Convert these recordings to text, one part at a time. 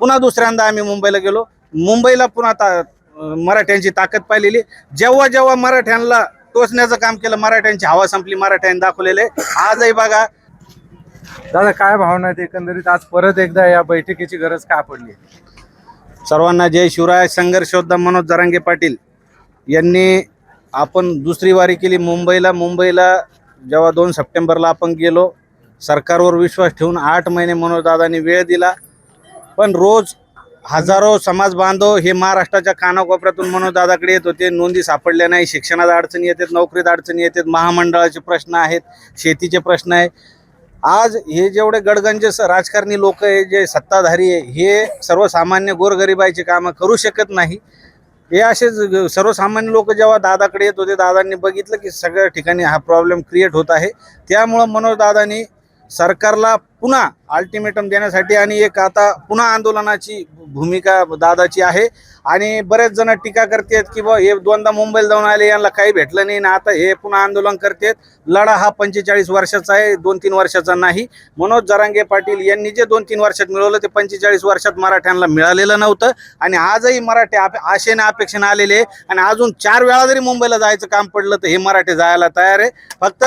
पुन्हा दुसऱ्यांदा आम्ही मुंबईला गेलो. मुंबईला पुन्हा मराठ्यांची ताकद पाहिलेली. जेव्हा जेव्हा मराठ्यांना टोचण्याचं काम केलं, मराठ्यांची हवा संपली, मराठ्यांनी दाखवलेले. आजही बघा. दादा काय भावना आहेत एकंदरीत आज परत एकदा या बैठकीची गरज का पडली? सर्वांना जय शिवराय. संघर्ष योद्धा मनोज जरांगे पाटील यांनी आपण दुसरी वारी केली मुंबईला जेव्हा 2 सप्टेंबरला आपण गेलो, सरकारवर विश्वास ठेवून 8 महिने मनोजदादांनी वेळ दिला. पण रोज हजारो समाज बांधव हे महाराष्ट्राच्या कानाकोपऱ्यातून मनोजदादाकडे येत होते. नोंदी सापडल्या नाही, शिक्षणात अडचणी येतात, नोकरीत अडचणी येतात, महामंडळाचे प्रश्न आहेत, शेतीचे प्रश्न आहे. आज हे जेवढे गडगंज राजकारणी लोक आहे, जे सत्ताधारी आहे, हे सर्वसामान्य गोरगरिबाची कामं करू शकत नाही. हे असे सर्वसामान्य लोक जेव्हा दादाकडे येत होते, दादांनी बघितलं की सगळ्या ठिकाणी हा प्रॉब्लेम क्रिएट होत आहे. त्यामुळं मनोजदादांनी सरकारला पुन्हा अल्टिमेटम देण्यासाठी आणि एक आता पुन्हा आंदोलनाची भूमिका दादाची आहे. आणि बरेच जण टीका करतात की बा हे दोनदा मुंबईला जाऊन आले, यांना काही भेटलं नाही ना आता हे पुन्हा आंदोलन करतात. लढा हा 45 वर्षाचा आहे, 2-3 वर्षाचा नाही. मनोज जरांगे पाटील यांनी जे 2-3 वर्षात मिळवलं ते 45 वर्षात मराठ्यांना मिळालेलं नव्हतं. आणि आजही मराठी आशेने अपेक्षेने आलेले. आणि अजून 4 वेळा जरी मुंबईला जायचं काम पडलं तर हे मराठी जायला तयार आहे. फक्त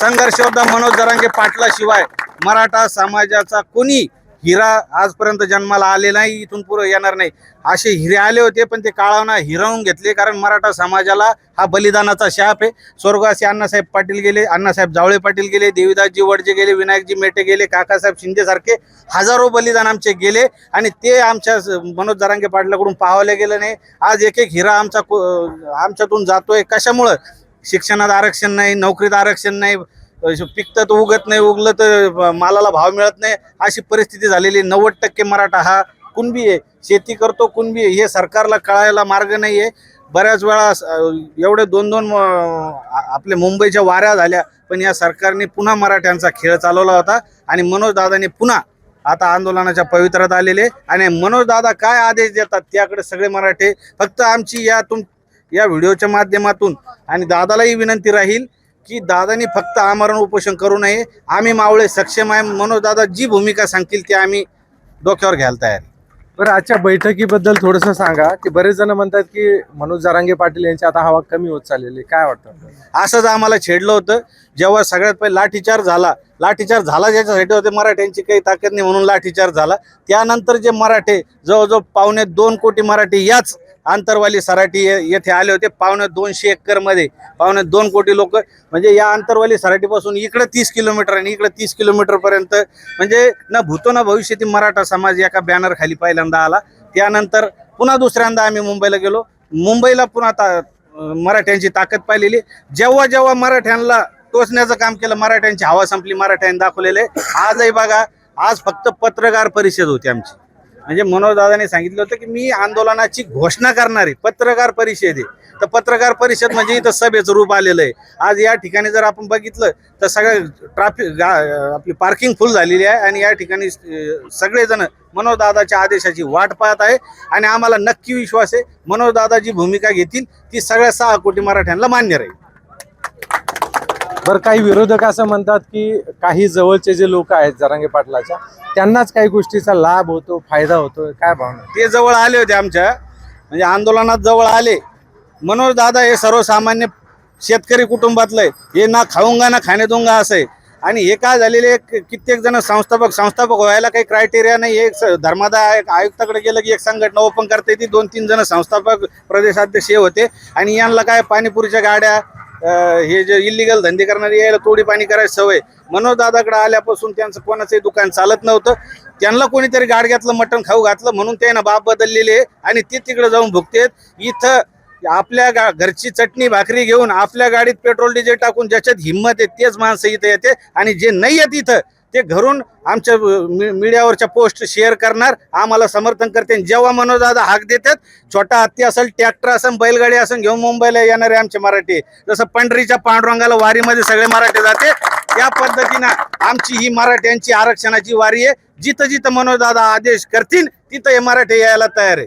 संघर्ष योद्धा मनोज जरांगे पाटलाशिवाय मराठा समाजाचा कोणी हिरा आजपर्यंत जन्माला आले नाही, इथून पुढे येणार नाही. असे हिरे आले होते पण ते काळावना हिरावून घेतले, कारण मराठा समाजाला हा बलिदानाचा शाप आहे. स्वर्गवासी अण्णासाहेब पाटील गेले, अण्णासाहेब जावळे पाटील गेले, देवीदासजी वडजे गेले, विनायकजी मेटे गेले, काकासाहेब शिंदे सारखे हजारो बलिदान आमचे गेले. आणि ते आमच्या मनोज जरांगे पाटलाकडून पाहावले गेलं नाही. आज एक एक हिरा आमच्यातून जातोय. कशामुळं? शिक्षणात आरक्षण नाही, नोकरीत आरक्षण नाही, पिकतं तर उगत नाही, उगलं तर मालाला भाव मिळत नाही, अशी परिस्थिती झालेली. 90% मराठा हा कुणबी आहे, शेती करतो, कुणबी आहे. हे सरकारला कळायला मार्ग नाही आहे. बऱ्याच वेळा एवढे 2-2 आपले मुंबईच्या वाऱ्या झाल्या, पण या सरकारने पुन्हा मराठ्यांचा खेळ चालवला होता. आणि मनोजदादांनी पुन्हा आता आंदोलनाच्या पवित्रात आलेले. आणि मनोजदादा काय आदेश देतात त्याकडे सगळे मराठे. फक्त आमची या व्हिडिओच्या माध्यमातून आणि दादालाही विनंती राहील की दादानी फक्त आमरण उपोषण करू नये. आम्ही मावळे सक्षम आहे. मनोजदादा जी भूमिका सांगतील ती आम्ही डोक्यावर घ्यायला तयार. बरं, आजच्या बैठकीबद्दल थोडंसं सांगा की बरेच जण म्हणतात की मनोज जरांगे पाटील यांची आता हवा कमी होत चाललेली, काय वाटतं? असंच आम्हाला छेडलं होतं. जेव्हा सगळ्यात पहिले लाठीचार्ज झाला ज्याच्यासाठी होते, मराठ्यांची काही ताकद नाही म्हणून लाठीचार्ज झाला. त्यानंतर जे मराठे जवळजवळ 2.25 कोटी मराठी याच आंतरवाली सराटी येथे आले होते. 250 एकरमध्ये 2.25 कोटी लोक. म्हणजे या आंतरवाली सराटीपासून इकडे 30 किलोमीटर आणि इकडे 30 किलोमीटर पर्यंत, म्हणजे न भूतो न भविष्यती मराठा समाज एका बॅनर खाली पहिल्यांदा आला. त्यानंतर पुन्हा दुसऱ्यांदा आम्ही मुंबईला गेलो. मुंबईला पुन्हा मराठ्यांची ताकद पाहिलेली. जेव्हा जेव्हा मराठ्यांना टोचण्याचं काम केलं, मराठ्यांची हवा संपली, मराठ्यांनी दाखवलेले. आजही बघा, आज फक्त पत्रकार परिषद होती आमची. म्हणजे मनोजदादांनी सांगितलं होतं की मी आंदोलनाची घोषणा करणार आहे, पत्रकार परिषद आहे. तर पत्रकार परिषद म्हणजे इथं सभेचं रूप आलेलं आहे. आज या ठिकाणी जर आपण बघितलं तर सगळं ट्रॅफिक आपली पार्किंग फुल झालेली आहे. आणि या ठिकाणी सगळेजण मनोजदादाच्या आदेशाची वाट पाहत आहे. आणि आम्हाला नक्की विश्वास आहे मनोजदादा जी भूमिका घेतील ती सगळ्या 6 कोटी मराठ्यांना मान्य राहील. बरं, काही विरोधक असं म्हणतात की काही जवळचे जे लोक आहेत जरांगे पाटलाच्या, त्यांनाच काही गोष्टीचा लाभ होतो, फायदा होतो, काय भावना? ते जवळ आले होते आमच्या, म्हणजे आंदोलनात जवळ आले. मनोजदादा हे सर्वसामान्य शेतकरी कुटुंबातलं आहे. हे ना खाऊंगा ना खाणे दूंगा असं आहे. आणि हे काय झालेले कित्येक जण संस्थापक व्हायला काही क्रायटेरिया नाही. एक धर्मादाय आयुक्ताकडे गेलं की एक संघटना ओपन करता येते. 2-3 जण संस्थापक प्रदेशाध्यक्ष होते. आणि यांना काय पाणीपुरीच्या गाड्या, हे जे इलिगल धंदे करणारे यायला तोडी पाणी करायची सवय. मनोजदादाकडे आल्यापासून त्यांचं कोणाचंही दुकान चालत नव्हतं. त्यांना कोणीतरी गाडग्यातलं मटण खाऊ घातलं म्हणून त्यानं बाप बदललेले. आणि ते तिकडे जाऊन भुगतेत. इथं आपल्या घरची चटणी भाकरी घेऊन आपल्या गाडीत पेट्रोल डिझेल टाकून ज्याच्यात हिंमत आहे तेच माणसं इथं येते. आणि जे नाही आहेत इथं ते घरून आमच्या मीडियावरच्या पोस्ट शेअर करणार, आम्हाला समर्थन करते. जेव्हा मनोजदादा हाक देतात, छोटा हत्ती असेल, ट्रॅक्टर असेल, बैलगाडी असेल घेऊन मुंबईला येणारे आमचे मराठी, जसं पंढरीच्या पांडुरंगाला वारीमध्ये सगळे मराठी जाते, त्या पद्धतीनं आमची ही मराठ्यांची आरक्षणाची वारी आहे. जिथं जिथं मनोजदादा आदेश करतील तिथं हे मराठी यायला तयार आहे.